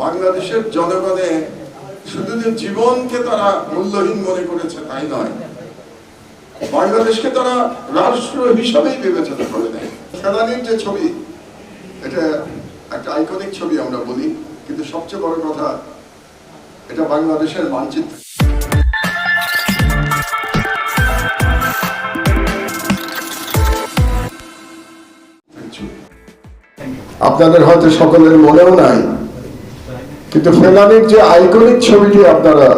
বাংলাদেশের জনগণে শুধু যে জীবনকে তারা মূল্যহীন মনে করেছে তাই নয়, বাংলাদেশকে তারা রাষ্ট্র হিসাবেই বিবেচনা করে নেয়। ফেলানির যে ছবি, এটা একটা আইকনিক ছবি আমরা বলি, কিন্তু সবচেয়ে বড় কথা এটা বাংলাদেশের মানচিত্র। আপনাদের হয়তো সকলের মনেও নাই, কিন্তু ফেলানির যে আইকনিক ছবিটি আপনারা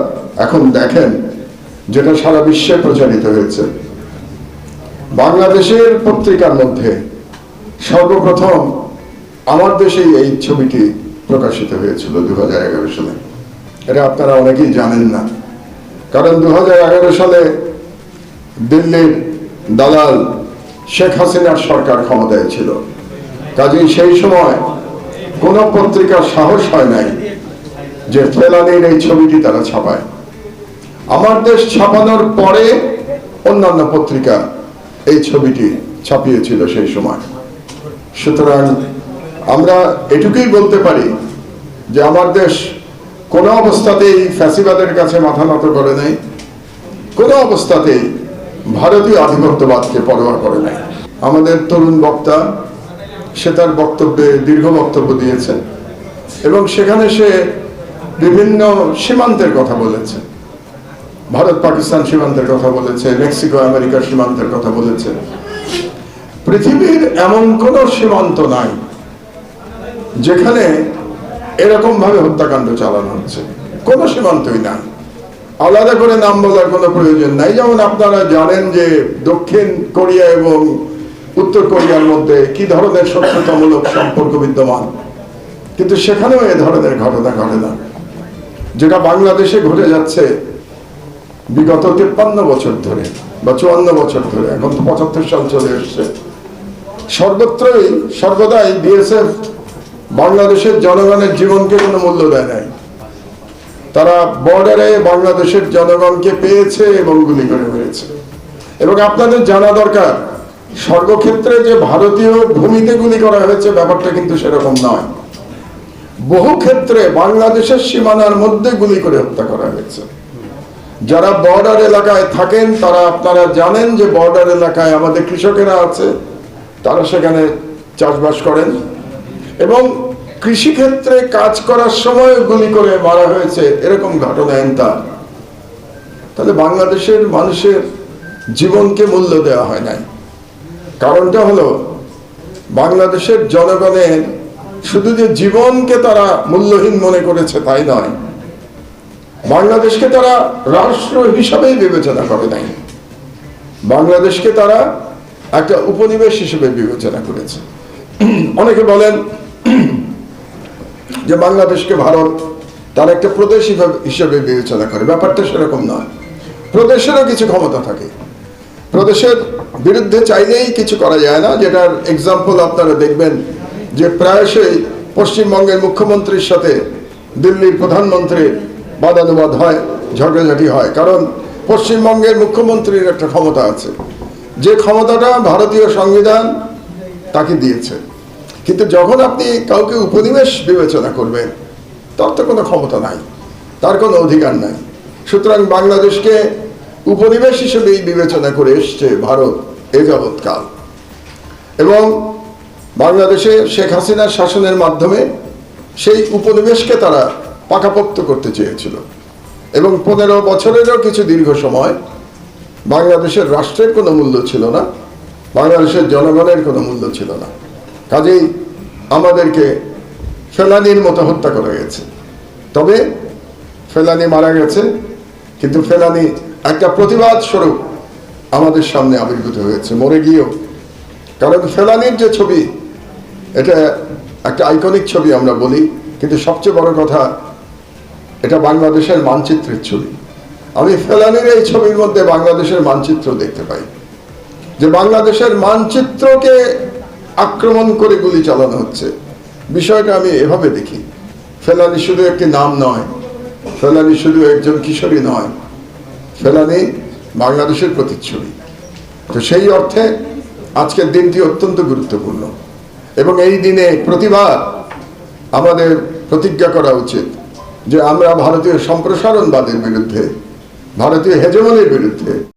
এখন দেখেন, যেটা সারা বিশ্বে প্রচারিত হয়েছে, বাংলাদেশের পত্রিকার মধ্যে সর্বপ্রথম আমার দেশেই এই ছবিটি প্রকাশিত হয়েছিল 2011 সালে। এটা আপনারা অনেকেই জানেন না, কারণ 2011 সালে দিল্লির দালাল শেখ হাসিনার সরকার ক্ষমতায় ছিল। কাজেই সেই সময় কোন পত্রিকার সাহস হয় নাই যে ফেলানির এই ছবিটি তারা ছাপায়। আমার দেশ ছাপানোর পরে অন্যান্য পত্রিকা এই ছবিটি ছাপিয়েছিল সেই সময়। সুতরাং আমরা এটুকুই বলতে পারি যে আমার দেশ কোনো অবস্থাতেই ফ্যাসিবাদের কাছে মাথা নত করে নাই, কোনো অবস্থাতেই ভারতীয় আধিপত্যবাদকে পরোয়া করে নাই। আমাদের তরুণ বক্তা সে তার বক্তব্যে দীর্ঘ বক্তব্য দিয়েছে এবং সেখানে সে বিভিন্ন সীমান্তের কথা বলেছে, ভারত পাকিস্তান সীমান্তের কথা বলেছে, মেক্সিকো আমেরিকার সীমান্তের কথা বলেছে। পৃথিবীর এমন কোন সীমান্ত নাই যেখানে এরকম ভাবে হত্যাকাণ্ড চালানো হচ্ছে, কোন সীমান্তই নাই। আলাদা করে নাম বলার কোনো প্রয়োজন নাই। যেমন আপনারা জানেন যে দক্ষিণ কোরিয়া এবং উত্তর কোরিয়ার মধ্যে কি ধরনের শত্রুতামূলক সম্পর্ক বিদ্যমান, কিন্তু সেখানেও এ ধরনের ঘটনা ঘটে না। যেটা বাংলাদেশে ঘটে যাচ্ছে বিগত 53 বছর ধরে বা 54 বছর ধরে, এখন তো 75 সাল চলে এসছে, সর্বত্রই সর্বদাই বিএসএফ বাংলাদেশের জনগণের জীবনকে কোনো মূল্য দেয় নাই। তারা বর্ডারে বাংলাদেশের জনগণকে পেয়েছে এবং গুলি করে মেরেছে। এবং আপনাদের জানা দরকার, সর্বক্ষেত্রে যে ভারতীয় ভূমিতে গুলি করা হয়েছে ব্যাপারটা কিন্তু সেরকম নয়। বহু ক্ষেত্রে বাংলাদেশের সীমানার মধ্যে গুলি করে হত্যা করা হয়েছে। যারা বর্ডার এলাকায় থাকেন তারা আপনারা জানেন যে বর্ডার এলাকায় আমাদের কৃষকেরা আছে, তারা সেখানে চাষবাস করেন এবং কৃষিক্ষেত্রে কাজ করার সময় গুলি করে মারা হয়েছে, এরকম ঘটনা এনতা। তাহলে বাংলাদেশের মানুষের জীবনকে মূল্য দেওয়া হয় নাই। কারণটা হলো বাংলাদেশের জনগণের শুধু যে জীবনকে তারা মূল্যহীন মনে করেছে তাই নয়, বাংলাদেশকে তারা রাষ্ট্র হিসাবেই বিবেচনা করে নাই। বাংলাদেশকে তারা একটা উপনিবেশ হিসেবে বিবেচনা করেছে। অনেকে বলেন যে বাংলাদেশকে ভারত তার একটা প্রদেশ হিসেবে বিবেচনা করে, ব্যাপারটা সেরকম নয়। প্রদেশেরও কিছু ক্ষমতা থাকে, প্রদেশের বিরুদ্ধে চাইলেই কিছু করা যায় না। যেটার এক্সাম্পল আপনারা দেখবেন যে প্রায়শই পশ্চিমবঙ্গের মুখ্যমন্ত্রীর সাথে দিল্লির প্রধানমন্ত্রীর বাদানুবাদ হয়, ঝগড়াঝাটি হয়, কারণ পশ্চিমবঙ্গের মুখ্যমন্ত্রীর একটা ক্ষমতা আছে, যে ক্ষমতাটা ভারতীয় সংবিধান তাকে দিয়েছে। কিন্তু যখন আপনি কাউকে উপনিবেশ বিবেচনা করবেন তার তো কোনো ক্ষমতা নাই, তার কোনো অধিকার নাই। সুতরাং বাংলাদেশকে উপনিবেশ হিসেবেই বিবেচনা করে এসছে ভারত এ যাবৎকাল। এবং বাংলাদেশে শেখ হাসিনার শাসনের মাধ্যমে সেই উপনিবেশকে তারা পাকাপোক্ত করতে চেয়েছিল এবং 15 বছরেরও কিছু দীর্ঘ সময় বাংলাদেশের রাষ্ট্রের কোনো মূল্য ছিল না, বাংলাদেশের জনগণের কোনো মূল্য ছিল না। কাজেই আমাদেরকে ফেলানির মতো হত্যা করা গেছে। তবে ফেলানি মারা গেছে, কিন্তু ফেলানি একটা প্রতিবাদ স্বরূপ আমাদের সামনে আবির্ভূত হয়েছে, মরে গিয়েও। কারণ ফেলানির যে ছবি, এটা একটা আইকনিক ছবি আমরা বলি, কিন্তু সবচেয়ে বড় কথা এটা বাংলাদেশের মানচিত্রের ছবি। আমি ফেলানির এই ছবির মধ্যে বাংলাদেশের মানচিত্র দেখতে পাই, যে বাংলাদেশের মানচিত্রকে আক্রমণ করে গুলি চালানো হচ্ছে। বিষয়টা আমি এভাবে দেখি, ফেলানি শুধু একটি নাম নয়, ফেলানি শুধু একজন কিশোরী নয়, ফেলানি বাংলাদেশের প্রতিচ্ছবি। তো সেই অর্থে আজকের দিনটি অত্যন্ত গুরুত্বপূর্ণ এবং এই দিনে প্রতিবার আমাদের প্রতিজ্ঞা করা উচিত যে আমরা ভারতীয় সম্প্রসারণবাদের বিরুদ্ধে, ভারতীয় হেজমনির বিরুদ্ধে